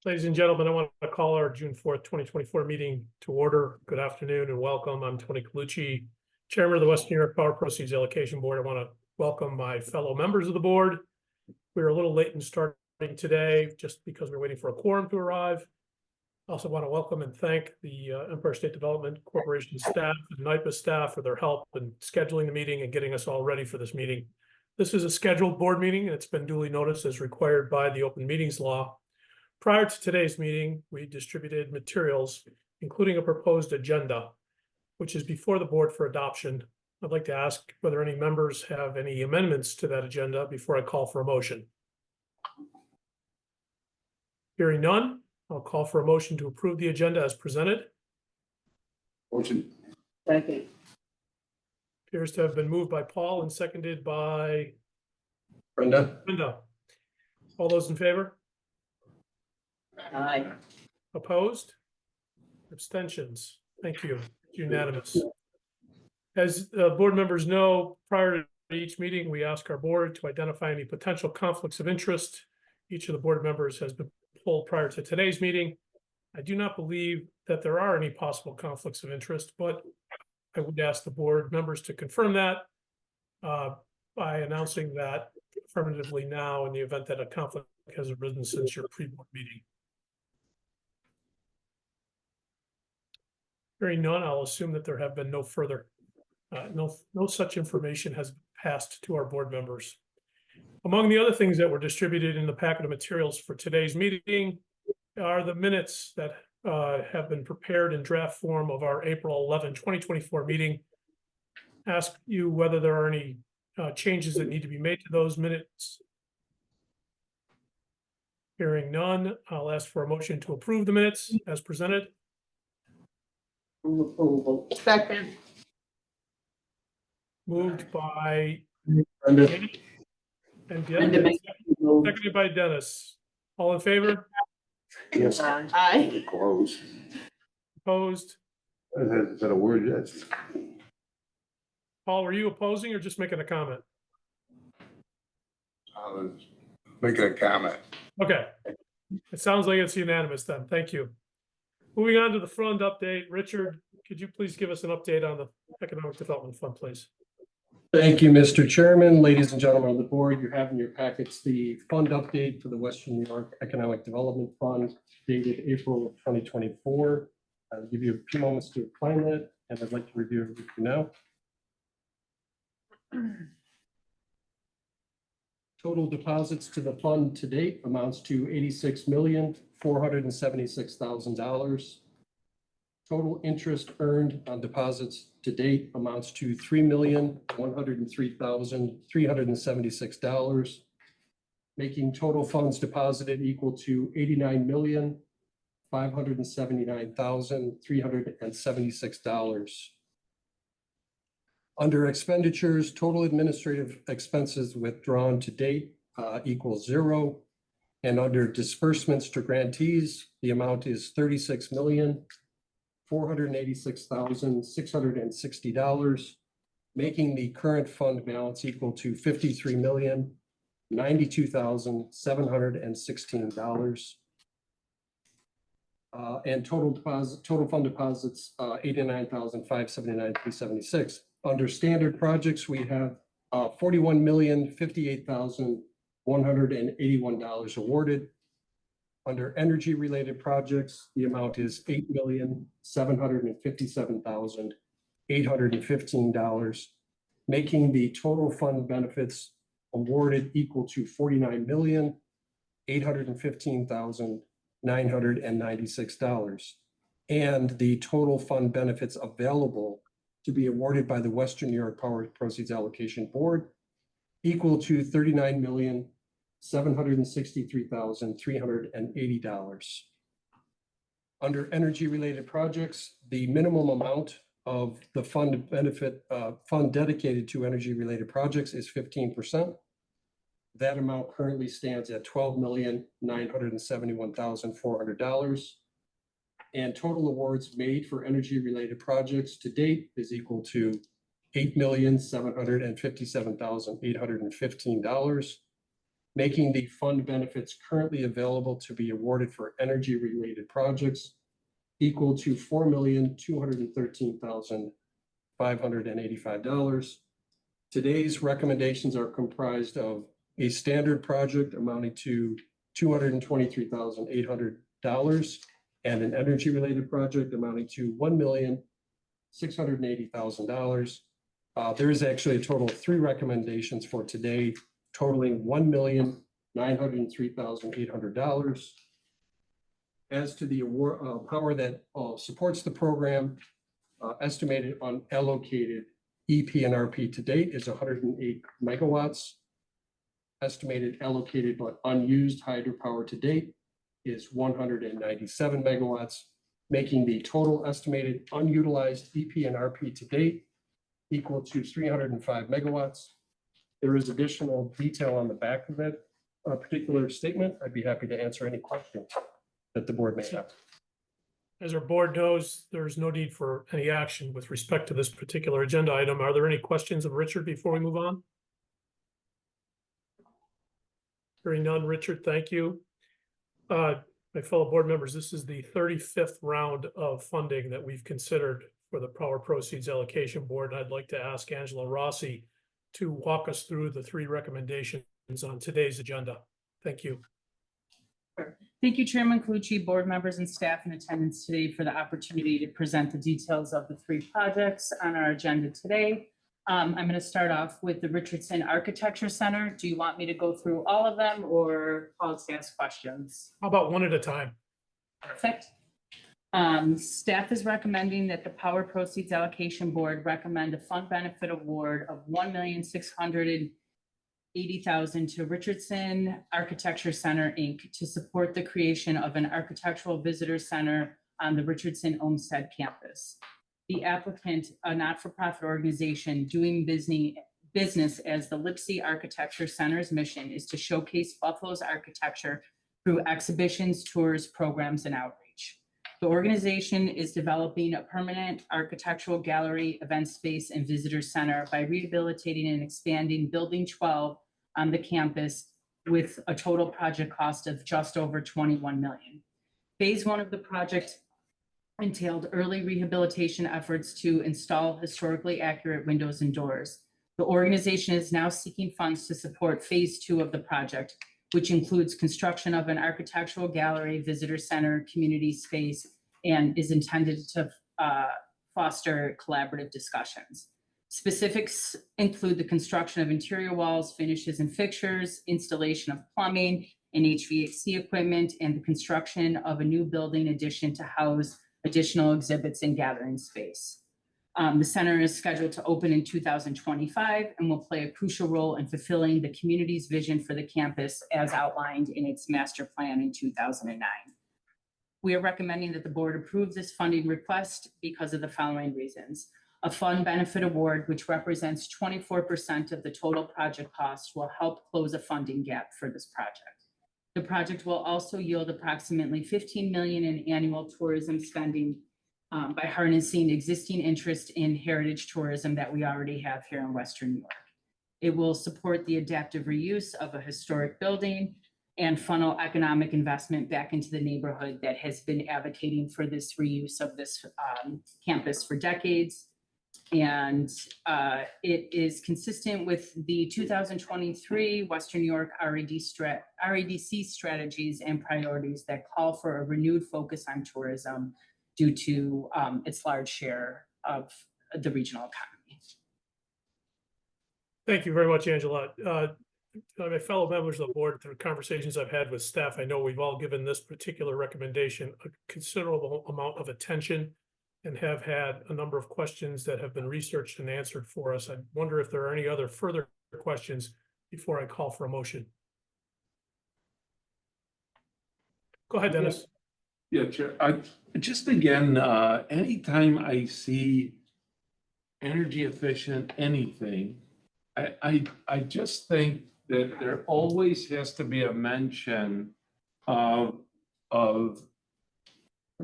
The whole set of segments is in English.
Ladies and gentlemen, I want to call our June 4th, 2024 meeting to order. Good afternoon and welcome. I'm Tony Colucci, Chairman of the Western New York Power Proceeds Allocation Board. I want to welcome my fellow members of the board. We're a little late in starting today just because we're waiting for a quorum to arrive. I also want to welcome and thank the Empire State Development Corporation staff and NYPA staff for their help in scheduling the meeting and getting us all ready for this meeting. This is a scheduled board meeting and it's been duly noticed as required by the Open Meetings Law. Prior to today's meeting, we distributed materials, including a proposed agenda, which is before the board for adoption. I'd like to ask whether any members have any amendments to that agenda before I call for a motion. Hearing none, I'll call for a motion to approve the agenda as presented. Motion. Second. Appears to have been moved by Paul and seconded by Brenda. Brenda. All those in favor? Aye. Opposed? Abstentions? Thank you. Unanimous. As board members know, prior to each meeting, we ask our board to identify any potential conflicts of interest. Each of the board members has been polled prior to today's meeting. I do not believe that there are any possible conflicts of interest, but I would ask the board members to confirm that by announcing that affirmatively now in the event that a conflict has arisen since your pre-board meeting. Hearing none, I'll assume that there have been no further, no such information has passed to our board members. Among the other things that were distributed in the packet of materials for today's meeting are the minutes that have been prepared in draft form of our April 11, 2024 meeting. Ask you whether there are any changes that need to be made to those minutes. Hearing none, I'll ask for a motion to approve the minutes as presented. Move approval. Second. Moved by Brenda. and Brenda Deanna, makes the move. seconded by Dennis. All in favor? Yes. Aye. Close. Opposed? Is that a word? Yes. Paul, were you opposing or just making a comment? Making a comment. Okay. It sounds like it's unanimous then. Thank you. Moving on to the fund update. Richard, could you please give us an update on the Economic Development Fund, please? Thank you, Mr. Chairman. Ladies and gentlemen of the board, you have in your packets the fund update for the Western New York Economic Development Fund dated April of 2024. I'll give you a few moments to find that, and I'd like to review it with you now. Total deposits to the fund to date amounts to $86,476,000. Total interest earned on deposits to date amounts to $3,103,376, making total funds deposited equal to $89,579,376. Under expenditures, total administrative expenses withdrawn to date equals $0. And under disbursements to grantees, the amount is $36,486,660, making the current fund balance equal to $53,092,716. And total fund deposits, $89,579,376. Under standard projects, we have $41,058,181 awarded. Under energy-related projects, the amount is $8,757,815, making the total fund benefits awarded equal to $49,815,996, and the total fund benefits available to be awarded by the Western New York Power Proceeds Allocation Board equal to $39,763,380. Under energy-related projects, the minimum amount of the fund dedicated to energy-related projects is 15%. That amount currently stands at $12,971,400. And total awards made for energy-related projects to date is equal to $8,757,815. making the fund benefits currently available to be awarded for energy-related projects equal to $4,213,585. Today's recommendations are comprised of a standard project amounting to $223,800 and an energy-related project amounting to $1,680,000. There is actually a total of 3 recommendations for today, totaling $1,903,800. As to the award, power that supports the program, estimated unallocated EP and RP to date is 108 megawatts. Estimated allocated but unused hydropower to date is 197 megawatts, making the total estimated unutilized EP and RP to date equal to 305 megawatts. There is additional detail on the back of that particular statement. I'd be happy to answer any questions that the board may have. As our board knows, there's no need for any action with respect to this particular agenda item. Are there any questions of Richard before we move on? Hearing none, Richard, thank you. My fellow board members, this is the 35th round of funding that we've considered for the Power Proceeds Allocation Board. I'd like to ask Angela Rossi to walk us through the 3 recommendations on today's agenda. Thank you. Thank you, Chairman Colucci, board members and staff in attendance today for the opportunity to present the details of the 3 projects on our agenda today. I'm going to start off with the Richardson Architecture Center. Do you want me to go through all of them or pause to ask questions? How about one at a time? Perfect. Staff is recommending that the Power Proceeds Allocation Board recommend a fund benefit award of $1,680,000 to Richardson Architecture Center, Inc. to support the creation of an architectural visitor center on the Richardson Olmsted campus. The applicant, a not-for-profit organization doing business as the Lipsey Architecture Center's mission is to showcase Buffalo's architecture through exhibitions, tours, programs, and outreach. The organization is developing a permanent architectural gallery, event space, and visitor center by rehabilitating and expanding Building 12 on the campus with a total project cost of just over $21 million. Phase 1 of the project entailed early rehabilitation efforts to install historically accurate windows and doors. The organization is now seeking funds to support phase 2 of the project, which includes construction of an architectural gallery, visitor center, community space, and is intended to foster collaborative discussions. Specifics include the construction of interior walls, finishes and fixtures, installation of plumbing and HVAC equipment, and the construction of a new building addition to house additional exhibits and gathering space. The center is scheduled to open in 2025 and will play a crucial role in fulfilling the community's vision for the campus as outlined in its master plan in 2009. We are recommending that the board approve this funding request because of the following reasons. A fund benefit award, which represents 24% of the total project cost, will help close a funding gap for this project. The project will also yield approximately $15 million in annual tourism spending by harnessing existing interest in heritage tourism that we already have here in Western New York. It will support the adaptive reuse of a historic building and funnel economic investment back into the neighborhood that has been advocating for this reuse of this campus for decades. And it is consistent with the 2023 Western New York REDC strategies and priorities that call for a renewed focus on tourism due to its large share of the regional economy. Thank you very much, Angela. My fellow members of the board, through conversations I've had with staff, I know we've all given this particular recommendation a considerable amount of attention and have had a number of questions that have been researched and answered for us. I wonder if there are any other further questions before I call for a motion. Go ahead, Dennis. Yeah, Chair. Just again, anytime I see energy efficient anything, I just think that there always has to be a mention of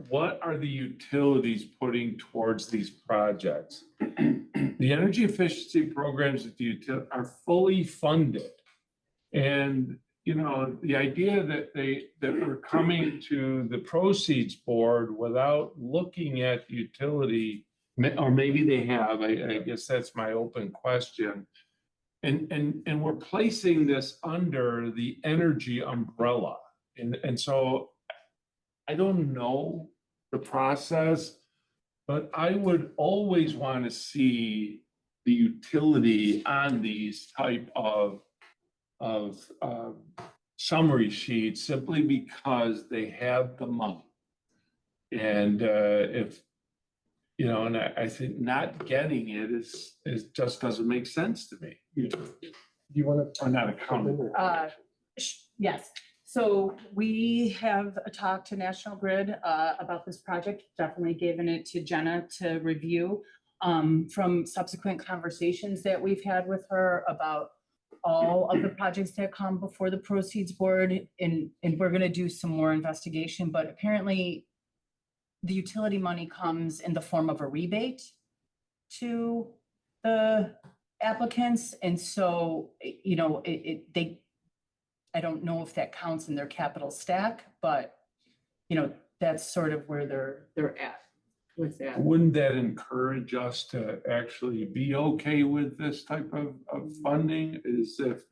what are the utilities putting towards these projects. The energy efficiency programs at the utility are fully funded. And you know, the idea that that we're coming to the proceeds board without looking at the utility, or maybe they have, I guess that's my open question. And we're placing this under the energy umbrella. And so I don't know the process, but I would always want to see the utility on these type of summary sheets, simply because they have the money. And if, you know, and I think not getting it is just doesn't make sense to me. Do you want to? Or not accountable. Yes, so we have talked to National Grid about this project, definitely given it to Jenna to review. From subsequent conversations that we've had with her about all of the projects that come before the proceeds board, and we're gonna do some more investigation, but apparently the utility money comes in the form of a rebate to the applicants, and so, you know, I don't know if that counts in their capital stack, but, you know, that's sort of where they're at with that. Wouldn't that encourage us to actually be okay with this type of funding? Is if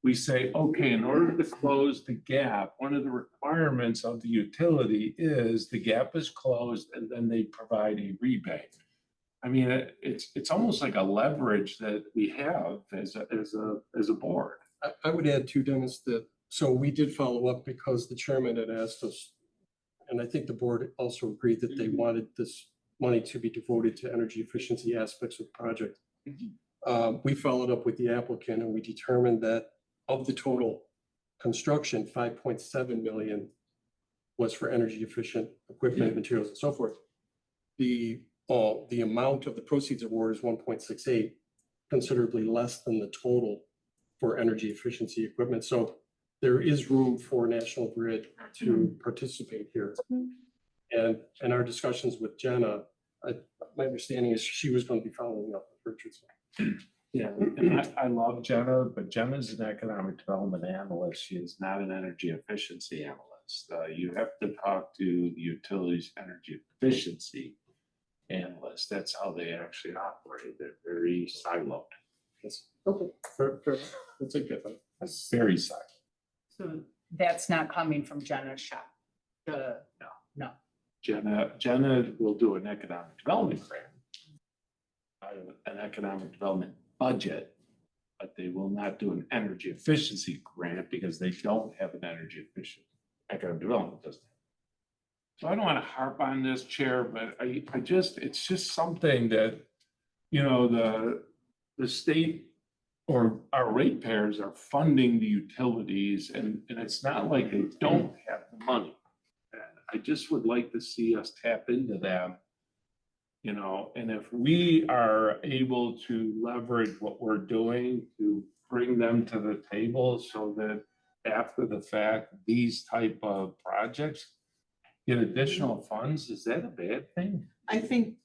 we say, okay, in order to close the gap, one of the requirements of the utility is the gap is closed and then they provide a rebate. I mean, it's almost like a leverage that we have as a board. I would add too, Dennis, that, so we did follow up because the chairman had asked us, and I think the board also agreed that they wanted this money to be devoted to energy efficiency aspects of the project. We followed up with the applicant and we determined that of the total construction, 5.7 million was for energy efficient equipment, materials, and so forth. The amount of the proceeds award is 1.68, considerably less than the total for energy efficiency equipment. So there is room for National Grid to participate here. And our discussions with Jenna, my understanding is she was going to be following up with Richardson. Yeah, and I love Jenna, but Jenna's an economic development analyst. She is not an energy efficiency analyst. You have to talk to the utilities energy efficiency analyst. That's how they actually operate. They're very siloed. Yes. Okay, fair. That's a good one. That's very siloed. So that's not coming from Jenna's shop. No. Jenna will do an economic development grant, an economic development budget, but they will not do an energy efficiency grant because they don't have an energy efficient economic development, doesn't it? So I don't want to harp on this, Chair, but it's just something that, you know, the state or our ratepayers are funding the utilities, and it's not like they don't have the money. And I just would like to see us tap into them, you know, and if we are able to leverage what we're doing to bring them to the table so that after the fact, these type of projects get additional funds, is that a bad thing? I think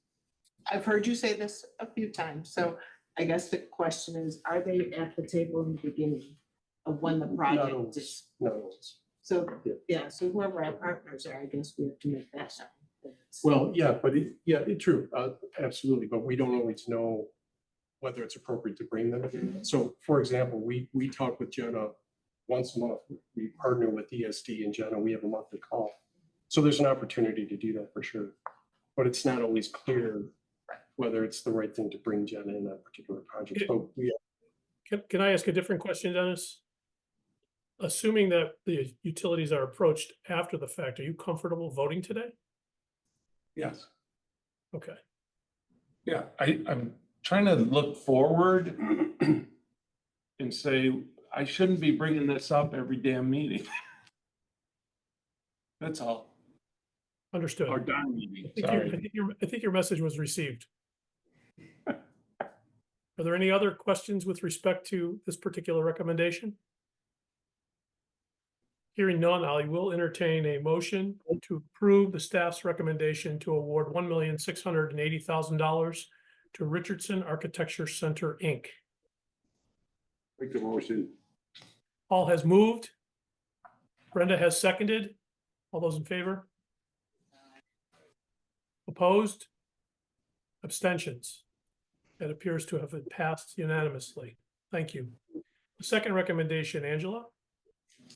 I've heard you say this a few times, so I guess the question is, are they at the table in the beginning of when the project is? No. So, yeah, so whoever our partners are, I guess we have to make that happen. Well, yeah, but true, absolutely, but we don't always know whether it's appropriate to bring them in. So, for example, we talk with Jenna once a month. We partner with ESD and Jenna. We have a monthly call. So there's an opportunity to do that for sure. But it's not always clear whether it's the right thing to bring Jenna in that particular project. So Can I ask a different question, Dennis? Assuming that the utilities are approached after the fact, are you comfortable voting today? Yes. Okay. Yeah, I'm trying to look forward and say, I shouldn't be bringing this up every damn meeting. That's all. Understood. Or done meeting, I sorry. think your message was received. Are there any other questions with respect to this particular recommendation? Hearing none, I will entertain a motion to approve the staff's recommendation to award $1,680,000 to Richardson Architecture Center, Inc. Make the motion. Paul has moved. Brenda has seconded. All those in favor? Opposed? Abstentions? That appears to have been passed unanimously. Thank you. The second recommendation, Angela?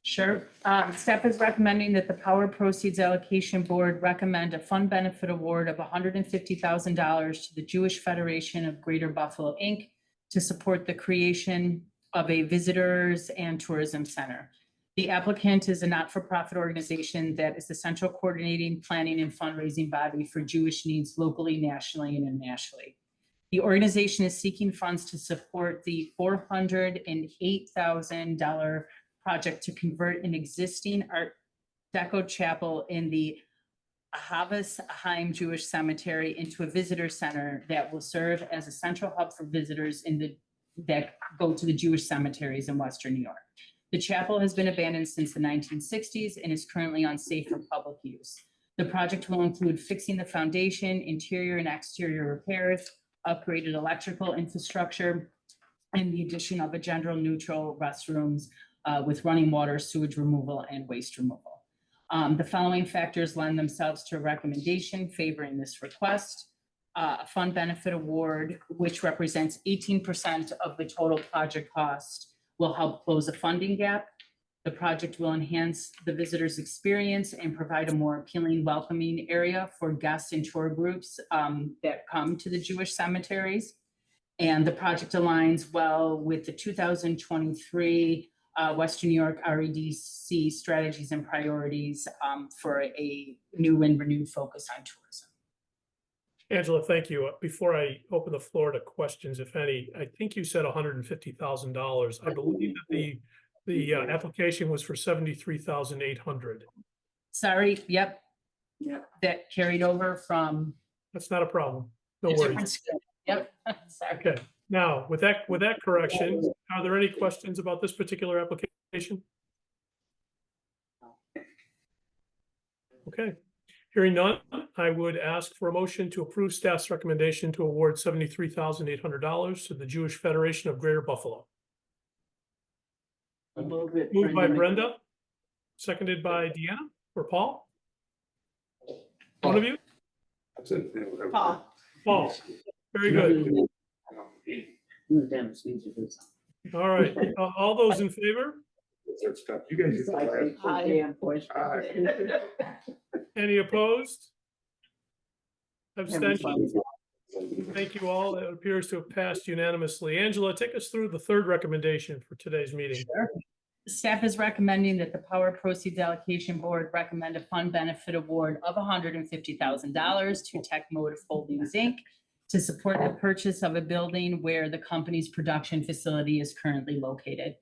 Sure. Staff is recommending that the Power Proceeds Allocation Board recommend a fund benefit award of $150,000 to the Jewish Federation of Greater Buffalo, Inc. to support the creation of a visitors and tourism center. The applicant is a not-for-profit organization that is the central coordinating, planning, and fundraising body for Jewish needs locally, nationally, and internationally. The organization is seeking funds to support the $408,000 project to convert an existing Art Deco chapel in the Ahavas Haim Jewish Cemetery into a visitor center that will serve as a central hub for visitors that go to the Jewish cemeteries in Western New York. The chapel has been abandoned since the 1960s and is currently unsafe for public use. The project will include fixing the foundation, interior and exterior repairs, upgraded electrical infrastructure, and the addition of a gender neutral restrooms with running water, sewage removal, and waste removal. The following factors lend themselves to a recommendation favoring this request. A fund benefit award, which represents 18% of the total project cost, will help close a funding gap. The project will enhance the visitor's experience and provide a more appealing, welcoming area for guests and tour groups that come to the Jewish cemeteries. And the project aligns well with the 2023 Western New York REDC strategies and priorities for a new and renewed focus on tourism. Angela, thank you. Before I open the floor to questions, if any, I think you said $150,000. I believe that the application was for $73,800. Sorry, yep. That carried over from. That's not a problem. No a worries. different script. Yep, sorry. Okay. Now, with that correction, are there any questions about this particular application? Okay. Hearing none, I would ask for a motion to approve staff's recommendation to award $73,800 to the Jewish Federation of Greater Buffalo. Moved by Brenda, seconded by Deanna or Paul? One of you? Paul. Paul, very good. All right, all those in favor? You guys get the last. Any opposed? Abstentions? Thank you all. It appears to have passed unanimously. Angela, take us through the third recommendation for today's meeting. Sure. Staff is recommending that the Power Proceeds Allocation Board recommend a fund benefit award of $150,000 to Tech Motive Holdings, Inc. to support the purchase of a building where the company's production facility is currently located.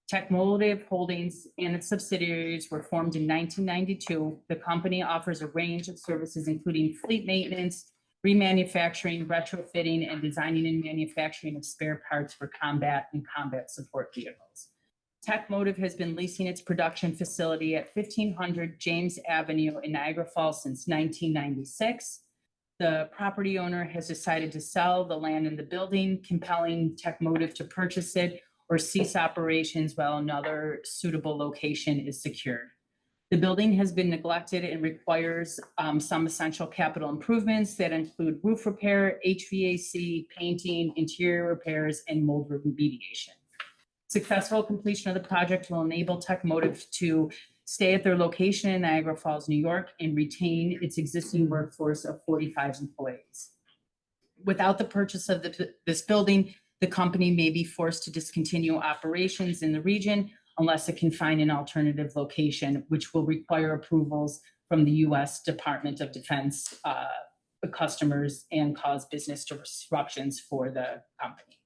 Tech Motive Holdings and its subsidiaries were formed in 1992. The company offers a range of services, including fleet maintenance, remanufacturing, retrofitting, and designing and manufacturing of spare parts for combat and combat support vehicles. Tech Motive has been leasing its production facility at 1500 James Avenue in Niagara Falls since 1996. The property owner has decided to sell the land in the building, compelling Tech Motive to purchase it or cease operations while another suitable location is secured. The building has been neglected and requires some essential capital improvements that include roof repair, HVAC, painting, interior repairs, and mold remediation. Successful completion of the project will enable Tech Motive to stay at their location in Niagara Falls, New York, and retain its existing workforce of 45 employees. Without the purchase of this building, the company may be forced to discontinue operations in the region unless it can find an alternative location, which will require approvals from the U.S. Department of Defense customers and cause business disruptions for the company.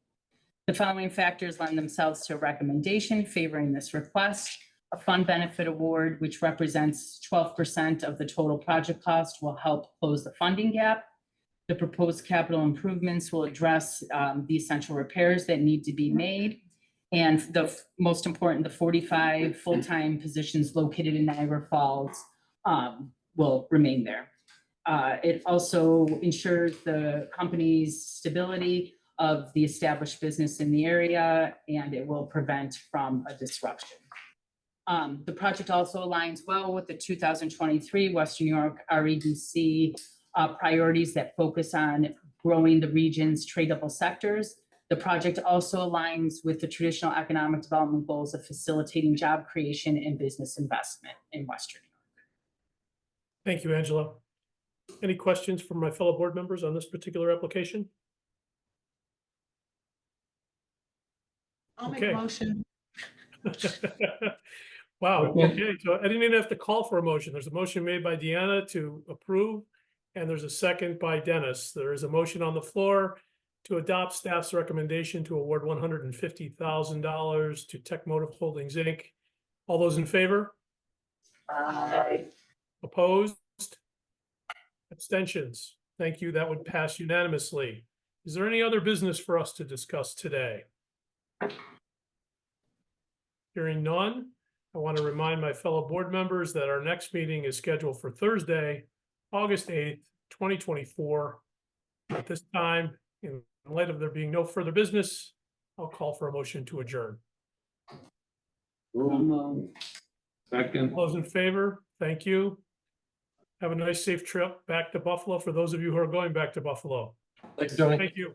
The following factors lend themselves to a recommendation favoring this request. A fund benefit award, which represents 12% of the total project cost, will help close the funding gap. The proposed capital improvements will address the essential repairs that need to be made. And the most important, the 45 full-time positions located in Niagara Falls will remain there. It also ensures the company's stability of the established business in the area, and it will prevent from a disruption. The project also aligns well with the 2023 Western New York REDC priorities that focus on growing the region's tradable sectors. The project also aligns with the traditional economic development goals of facilitating job creation and business investment in Western New York. Thank you, Angela. Any questions from my fellow board members on this particular application? I'll make a Okay. motion. Wow, Okay. okay, so I didn't even have to call for a motion. There's a motion made by Deanna to approve, and there's a second by Dennis. There is a motion on the floor to adopt staff's recommendation to award $150,000 to Tech Motive Holdings, Inc. All those in favor? Aye. Opposed? Abstentions? Thank you. That would pass unanimously. Is there any other business for us to discuss today? Hearing none, I want to remind my fellow board members that our next meeting is scheduled for Thursday, August 8th, 2024. At this time, in light of there being no further business, I'll call for a motion to adjourn. Second. All those in favor, thank you. Have a nice, safe trip back to Buffalo for those of you who are going back to Buffalo. Thanks, Tony. Thank you.